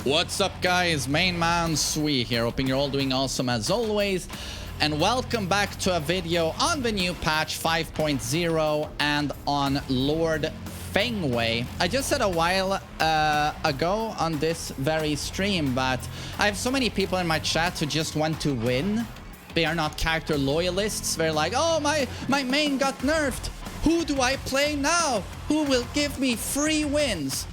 What's up, guys? MainManSWE here, hoping you're all doing awesome as always. And welcome back to a video on the new patch 5.0 and on Lord Feng Wei. I just said a while ago on this very stream that I have so many people in my chat who just want to win. They are not character loyalists. They're like, oh, my main got nerfed. Who do I play now? Who will give me free wins?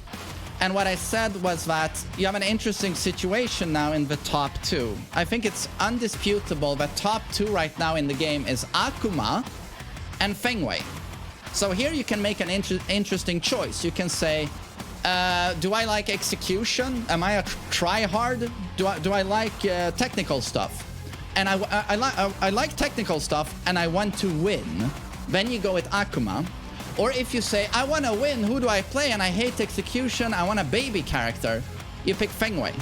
And what I said was that you have an interesting situation now in the top two. I think it's undisputable that top two right now in the game is Akuma and Feng Wei. So here you can make an interesting choice. You can say, do I like execution? Am I a try-hard? Do I like technical stuff? And I like technical stuff and I want to win. Then you go with Akuma. Or if you say, I want to win, who do I play? And I hate execution, I want a baby character. You pick Feng Wei.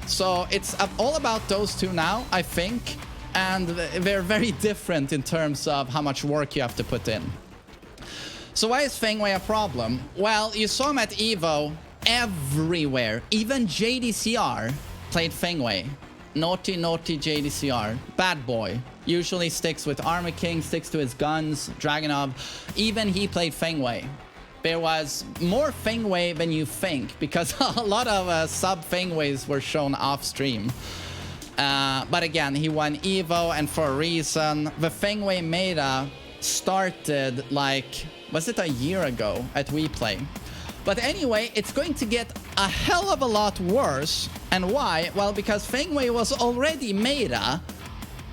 So it's all about those two now, I think. And they're very different in terms of how much work you have to put in. So why is Feng Wei a problem? Well, you saw him at Evo everywhere. Even JDCR played Feng Wei. Naughty, naughty JDCR. Bad boy. Usually sticks with Armor King, sticks to his guns, Dragonov. Even he played Feng Wei. There was more Feng Wei than you think, because a lot of sub Feng Weis were shown off stream. But again, he won Evo, and for a reason. The Feng Wei meta started like, was it a year ago at WePlay? But anyway, it's going to get a hell of a lot worse. And why? Well, because Feng Wei was already meta,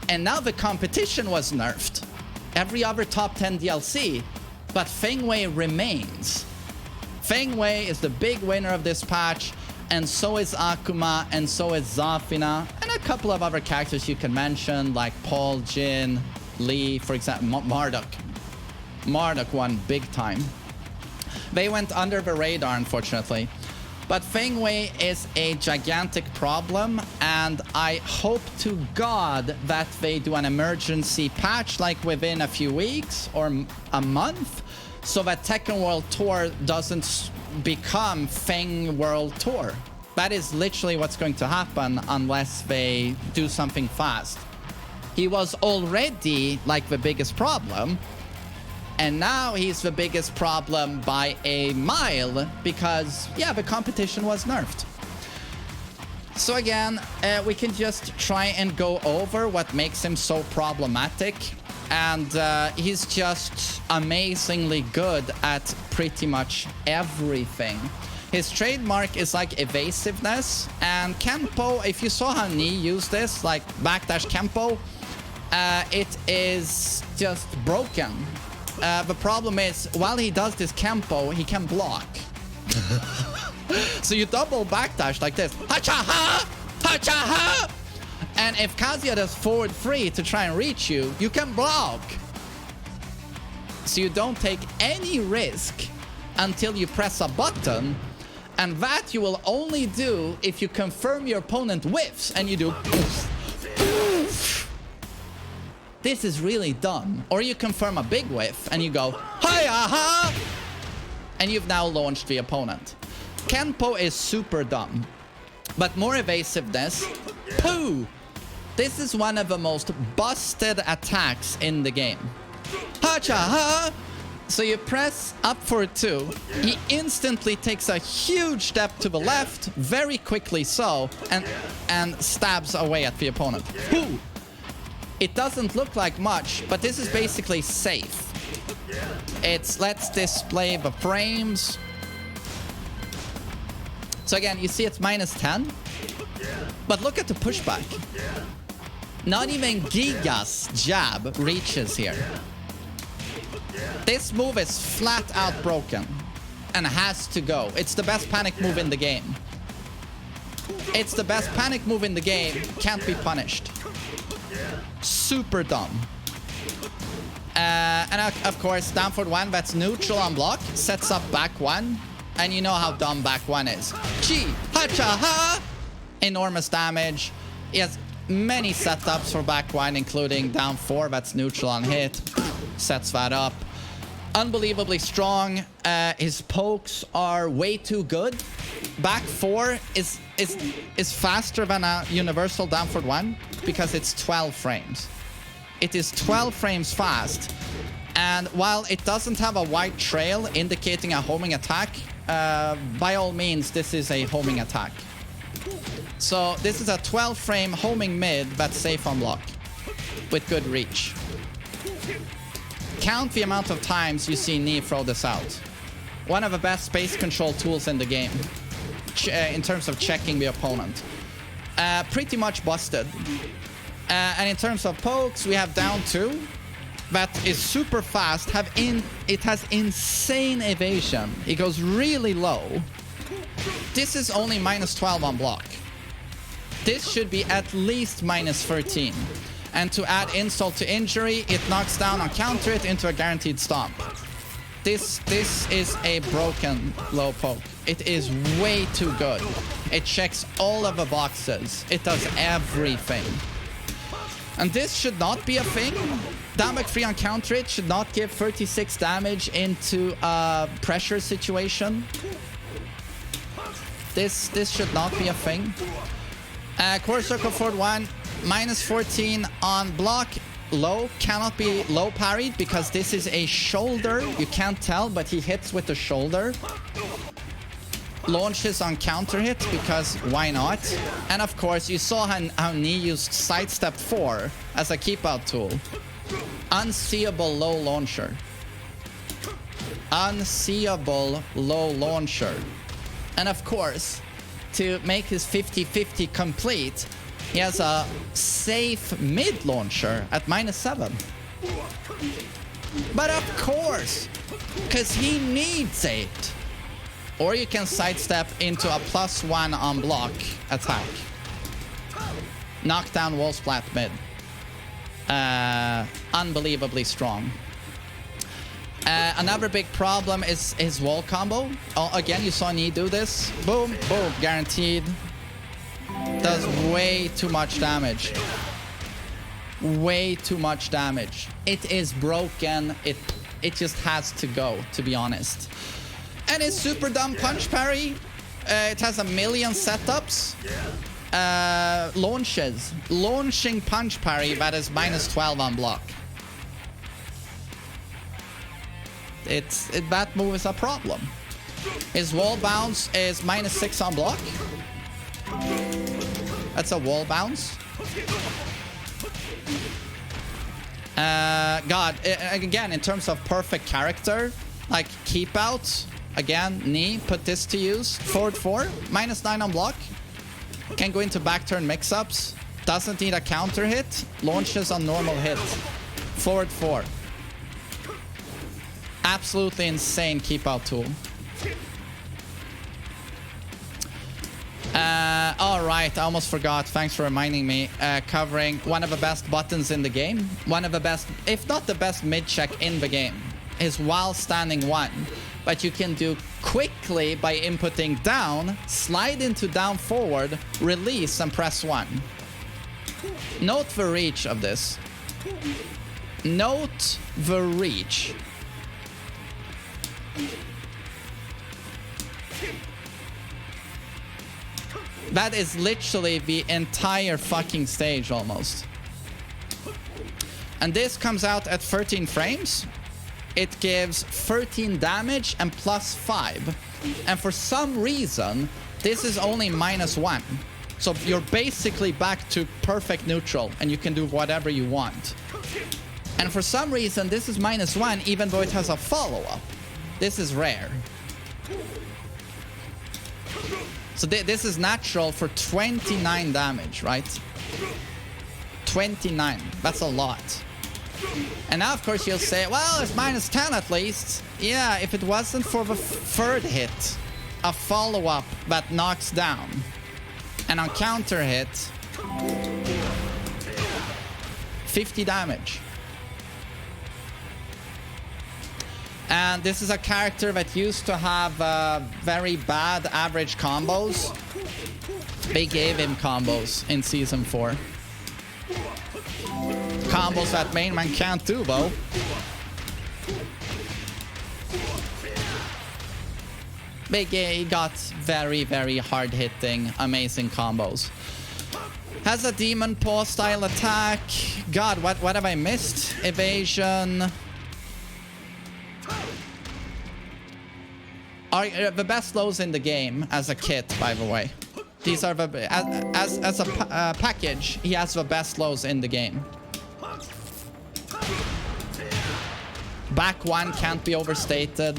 and now the competition was nerfed. Every other top 10 DLC, but Feng Wei remains. Feng Wei is the big winner of this patch, and so is Akuma, and so is Zafina, and a couple of other characters you can mention, like Paul, Jin, Lee, for example, Marduk. Marduk won big time. They went under the radar, unfortunately. But Feng Wei is a gigantic problem, and I hope to God that they do an emergency patch like within a few weeks or a month, so that Tekken World Tour doesn't become Feng World Tour. That is literally what's going to happen unless they do something fast. He was already like the biggest problem, and now he's the biggest problem by a mile because, yeah, the competition was nerfed. So again, we can just try and go over what makes him so problematic. And he's just amazingly good at pretty much everything. His trademark is like evasiveness. And Kempo, if you saw how Ni used this, like backdash Kempo, it is just broken. The problem is, while he does this Kempo, he can block. So you double backdash like this. Ha-cha-ha! Ha-cha-ha! And if Kazuya does forward 3 to try and reach you, you can block. So you don't take any risk until you press a button. And that you will only do if you confirm your opponent whiffs and you do poof, poof. This is really dumb. Or you confirm a big whiff and you go, hi-aha! And you've now launched the opponent. Kenpo is super dumb. But more evasiveness. Poo! This is one of the most busted attacks in the game. Ha-cha-ha! So you press up for 2. He instantly takes a huge step to the left, very quickly so, and stabs away at the opponent. Poo! It doesn't look like much, but this is basically safe. It's, let's display the frames. So again, you see it's -10. But look at the pushback. Not even Giga's jab reaches here. This move is flat out broken and has to go. It's the best panic move in the game. It's the best panic move in the game. Can't be punished. Super dumb. And of course, down for 1, that's neutral on block. Sets up back 1. And you know how dumb back 1 is. Gee, ha-cha-ha! Enormous damage. He has many setups for back 1, including down 4, that's neutral on hit. Sets that up. Unbelievably strong. His pokes are way too good. Back 4 is faster than a universal down forward 1 because it's 12 frames. It is 12 frames fast. And while it doesn't have a white trail indicating a homing attack, by all means, this is a homing attack. So this is a 12 frame homing mid that's safe on block with good reach. Count the amount of times you see Knee throw this out. One of the best space control tools in the game in terms of checking the opponent. Pretty much busted. And in terms of pokes, we have down 2. That is super fast. It has insane evasion. It goes really low. This is only -12 on block. This should be at least -13. And to add insult to injury, it knocks down on counter it into a guaranteed stomp. This is a broken low poke. It is way too good. It checks all of the boxes. It does everything. And this should not be a thing. Damage free on counter it should not give 36 damage into a pressure situation. This should not be a thing. Core circle forward 1, -14 on block. Low cannot be low parried because this is a shoulder. You can't tell, but he hits with the shoulder. Launches on counter hit because why not? And of course, you saw how Knee used sidestep 4 as a keep out tool. Unseeable low launcher. Unseeable low launcher. And of course, to make his 50-50 complete, he has a safe mid launcher at -7. But of course, because he needs it. Or you can sidestep into a +1 on block attack. Knockdown wall splat mid. Unbelievably strong. Another big problem is his wall combo. Again, you saw Knee do this. Boom, boom, guaranteed. Does way too much damage. Way too much damage. It is broken. It just has to go, to be honest. And his super dumb punch parry. It has a million setups. Launches. Launching punch parry that is -12 on block. That move is a problem. His wall bounce is -6 on block. That's a wall bounce. God, again, in terms of perfect character, like keep out, again, Knee, put this to use. Forward 4, -9 on block. Can go into back turn mix-ups. Doesn't need a counter hit. Launches on normal hit. Forward 4. Absolutely insane keep out tool. All right, I almost forgot. Thanks for reminding me. Covering one of the best buttons in the game. One of the best, if not the best mid check in the game, is while standing 1. But you can do quickly by inputting down, slide into down forward, release, and press 1. Note the reach of this. Note the reach. That is literally the entire fucking stage almost. And this comes out at 13 frames. It gives 13 damage and +5. And for some reason, this is only -1. So you're basically back to perfect neutral and you can do whatever you want. And for some reason, this is -1 even though it has a follow-up. This is rare. So this is natural for 29 damage, right? 29. That's a lot. And now, of course, you'll say, well, it's -10 at least. Yeah, if it wasn't for the third hit, a follow-up that knocks down. And on counter hit, 50 damage. And this is a character that used to have very bad average combos. They gave him combos in Season 4. Combos that main man can't do, though. He got very, very hard-hitting, amazing combos. Has a demon paw style attack. God, what have I missed? Evasion. Are the best lows in the game as a kit, by the way. These are the as a package. He has the best lows in the game. Back one can't be overstated.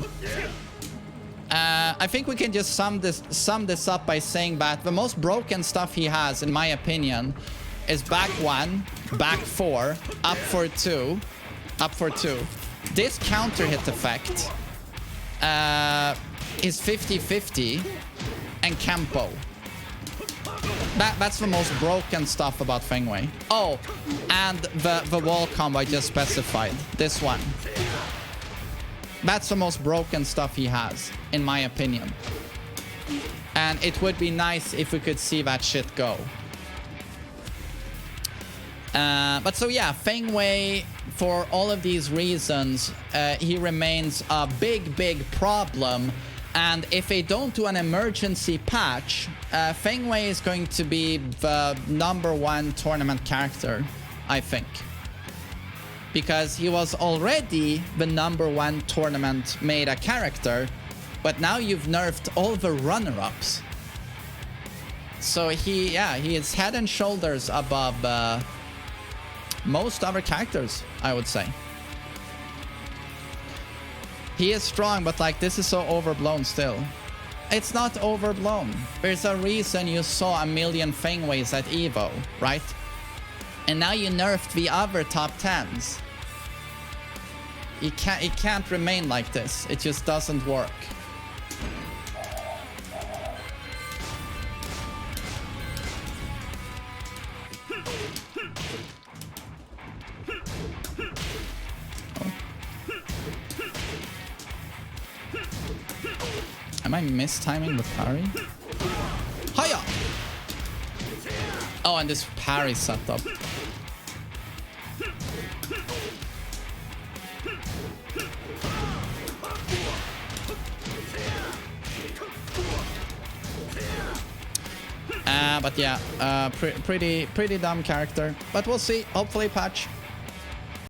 I think we can just sum this up by saying that the most broken stuff he has, in my opinion, is back one, back four, up for two, up for two. This counter hit effect is 50-50, and Kempo. That's the most broken stuff about Feng Wei. Oh, and the wall combo I just specified. This one. That's the most broken stuff he has, in my opinion. And it would be nice if we could see that shit go. But so yeah, Feng Wei, for all of these reasons, he remains a big, big problem. And if they don't do an emergency patch, Feng Wei is going to be the #1 tournament character, I think. Because he was already the #1 tournament meta character, but now you've nerfed all the runner-ups. So he is head and shoulders above most other characters, I would say. He is strong, but like, this is so overblown still. It's not overblown. There's a reason you saw a million Feng Weis at Evo, right? And now you nerfed the other top 10s. It can't remain like this. It just doesn't work. Am I mistiming the parry? Hiya! Oh, and this parry setup. But yeah, pretty dumb character. But we'll see. Hopefully patch.